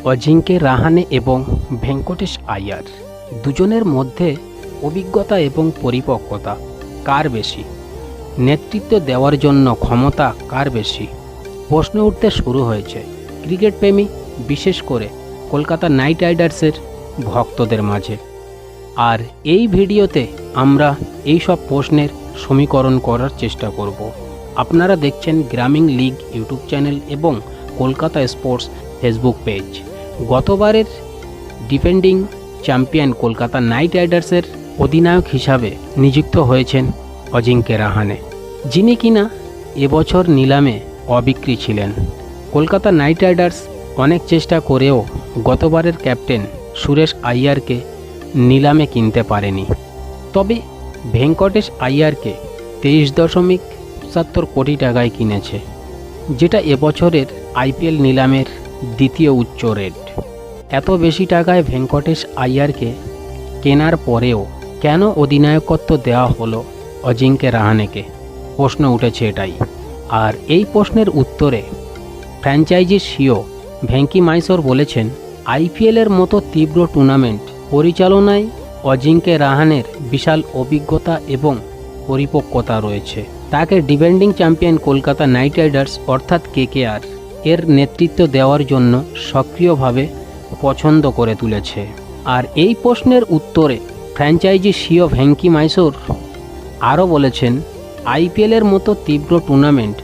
অজিঙ্ক্য রাহানে এবং ভেঙ্কটেশ আয়ার দুজনের মধ্যে অভিজ্ঞতা এবং পরিপক্কতা কার বেশি? নেতৃত্ব দেওয়ার জন্য ক্ষমতা কার বেশি? প্রশ্ন উঠতে শুরু হয়েছে ক্রিকেট প্রেমী, বিশেষ করে কলকাতা নাইট রাইডার্সের ভক্তদের মাঝে। আর এই ভিডিওতে আমরা এই সব প্রশ্নের সমীকরণ করার চেষ্টা করব। আপনারা দেখছেন গ্রামীণ লিগ ইউটিউব চ্যানেল এবং কলকাতা স্পোর্টস ফেসবুক পেজ। গতবারের ডিফেন্ডিং চ্যাম্পিয়ন কলকাতা নাইট রাইডার্সের অধিনায়ক হিসাবে নিযুক্ত হয়েছেন অজিঙ্ক্য রাহানে, যিনি কিনা এবছর নিলামে অবিক্রি ছিলেন। কলকাতা নাইট রাইডার্স অনেক চেষ্টা করেও গতবারের ক্যাপ্টেন সুরেশ আইয়ারকে নিলামে কিনতে পারেনি। তবে ভেঙ্কটেশ আইয়ারকে 23.75 কোটি টাকায় কিনেছে, যেটা এবছরের আইপিএল নিলামের দ্বিতীয় উচ্চ রেট। এত বেশি টাকায় ভেঙ্কটেশ আইয়ারকে কেনার পরেও কেন অধিনায়কত্ব দেওয়া হলো অজিঙ্ক্য রাহানেকে? প্রশ্ন উঠেছে এটাই। আর এই প্রশ্নের উত্তরে ফ্র্যাঞ্চাইজি সিও ভেঙ্কি মাইসোর বলেছেন, আইপিএলের মতো তীব্র টুর্নামেন্ট পরিচালনায় অজিঙ্ক্য রাহানের বিশাল অভিজ্ঞতা এবং পরিপক্কতা রয়েছে। তাকে defending champion Kolkata night Riders অর্থাৎ কেকেআর এর নেতৃত্ব দেওয়ার জন্য সক্রিয়ভাবে পছন্দ করে তুলেছে। আর এই প্রশ্নের উত্তরে ফ্র্যাঞ্চাইজি সিও ভেঙ্কি মাইসোর আরও বলেছেন, আইপিএলের মতো তীব্র টুর্নামেন্ট।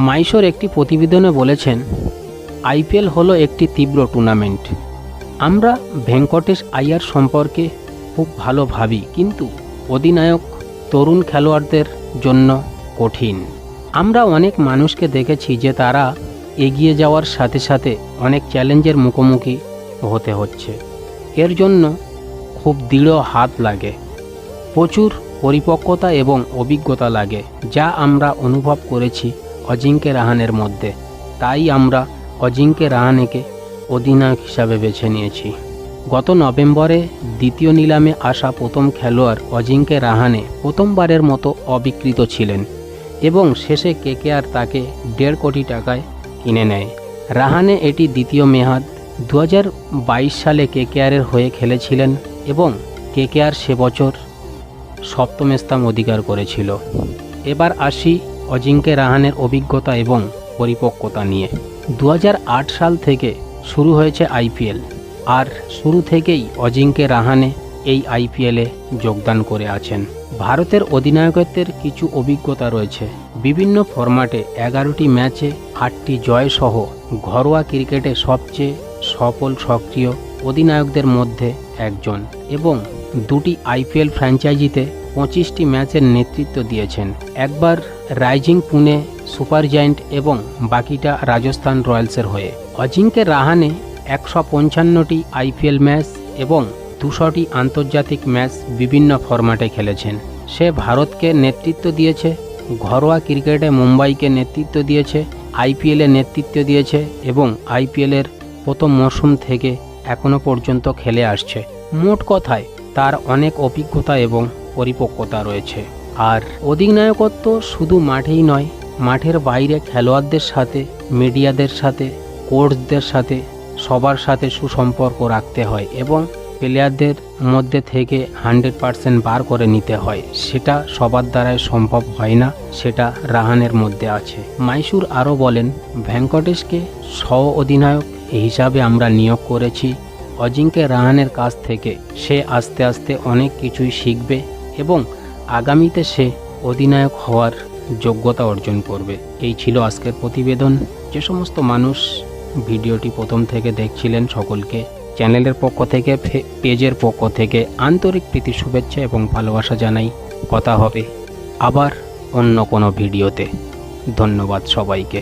মাইসোর একটি প্রতিবেদনে বলেছেন, আইপিএল হলো একটি তীব্র টুর্নামেন্ট। আমরা ভেঙ্কটেশ আইয়ার সম্পর্কে খুব ভালো ভাবি, কিন্তু অধিনায়ক তরুণ খেলোয়াড়দের জন্য কঠিন। আমরা অনেক মানুষকে দেখেছি যে তারা এগিয়ে যাওয়ার সাথে সাথে অনেক চ্যালেঞ্জের মুখোমুখি হতে হচ্ছে। এর জন্য খুব দৃঢ় হাত লাগে, প্রচুর পরিপক্কতা এবং অভিজ্ঞতা লাগে, যা আমরা অনুভব করেছি অজিঙ্ক্য রাহানের মধ্যে। তাই আমরা অজিঙ্ক্য রাহানেকে অধিনায়ক হিসাবে বেছে নিয়েছি। গত নভেম্বরে দ্বিতীয় নিলামে আসা প্রথম খেলোয়াড় অজিঙ্ক্য রাহানে প্রথমবারের মতো অবিক্রিত ছিলেন এবং শেষে কেকেআর তাকে 1.5 কোটি টাকায় কিনে নেয়। রাহানে এটি দ্বিতীয় মেয়াদ। 2022 সালে কেকেআরের হয়ে খেলেছিলেন এবং কেকেআর সে বছর সপ্তম স্থান অধিকার করেছিল। এবার আসি অজিঙ্ক্য রাহানের অভিজ্ঞতা এবং পরিপক্কতা নিয়ে। 2008 সাল থেকে শুরু হয়েছে আইপিএল, আর শুরু থেকেই অজিঙ্ক্য রাহানে এই আইপিএলে যোগদান করে আছেন। ভারতের অধিনায়কত্বের কিছু অভিজ্ঞতা রয়েছে। বিভিন্ন ফরম্যাটে 11টি ম্যাচে 8টি জয় সহ ঘরোয়া ক্রিকেটে সবচেয়ে সফল সক্রিয় অধিনায়কদের মধ্যে একজন এবং 2টি আইপিএল ফ্র্যাঞ্চাইজিতে 25টি ম্যাচের নেতৃত্ব দিয়েছেন। একবার রাইজিং পুনে সুপার জায়ান্ট এবং বাকিটা রাজস্থান রয়্যালসের হয়ে। অজিঙ্ক্য রাহানে 155টি আইপিএল ম্যাচ এবং 200টি আন্তর্জাতিক ম্যাচ বিভিন্ন ফরম্যাটে খেলেছেন। সে ভারতকে নেতৃত্ব দিয়েছে, ঘরোয়া ক্রিকেটে মুম্বাইকে নেতৃত্ব দিয়েছে, আইপিএলে নেতৃত্ব দিয়েছে এবং আইপিএলের প্রথম মরশুম থেকে এখনও পর্যন্ত খেলে আসছে। মোট কথায় তার অনেক অভিজ্ঞতা এবং পরিপক্কতা রয়েছে। আর অধিনায়কত্ব শুধু মাঠেই নয়, মাঠের বাইরে খেলোয়াড়দের সাথে, মিডিয়াদের সাথে, কোচদের সাথে, সবার সাথে সুসম্পর্ক রাখতে হয় এবং প্লেয়ারদের মধ্যে থেকে 100% বার করে নিতে হয়। সেটা সবার দ্বারাই সম্ভব হয় না, সেটা রাহানের মধ্যে আছে। মাইসুর আরও বলেন, ভেঙ্কটেশকে সহ অধিনায়ক হিসাবে আমরা নিয়োগ করেছি। অজিঙ্ক্য রাহানের কাছ থেকে সে আস্তে আস্তে অনেক কিছুই শিখবে এবং আগামীতে সে অধিনায়ক হওয়ার যোগ্যতা অর্জন করবে। এই ছিল আজকের প্রতিবেদন। যে সমস্ত মানুষ ভিডিওটি প্রথম থেকে দেখছিলেন, সকলকে চ্যানেলের পক্ষ থেকে, পেজের পক্ষ থেকে আন্তরিক প্রীতি শুভেচ্ছা এবং ভালোবাসা জানাই। কথা হবে আবার অন্য কোনো ভিডিওতে। ধন্যবাদ সবাইকে।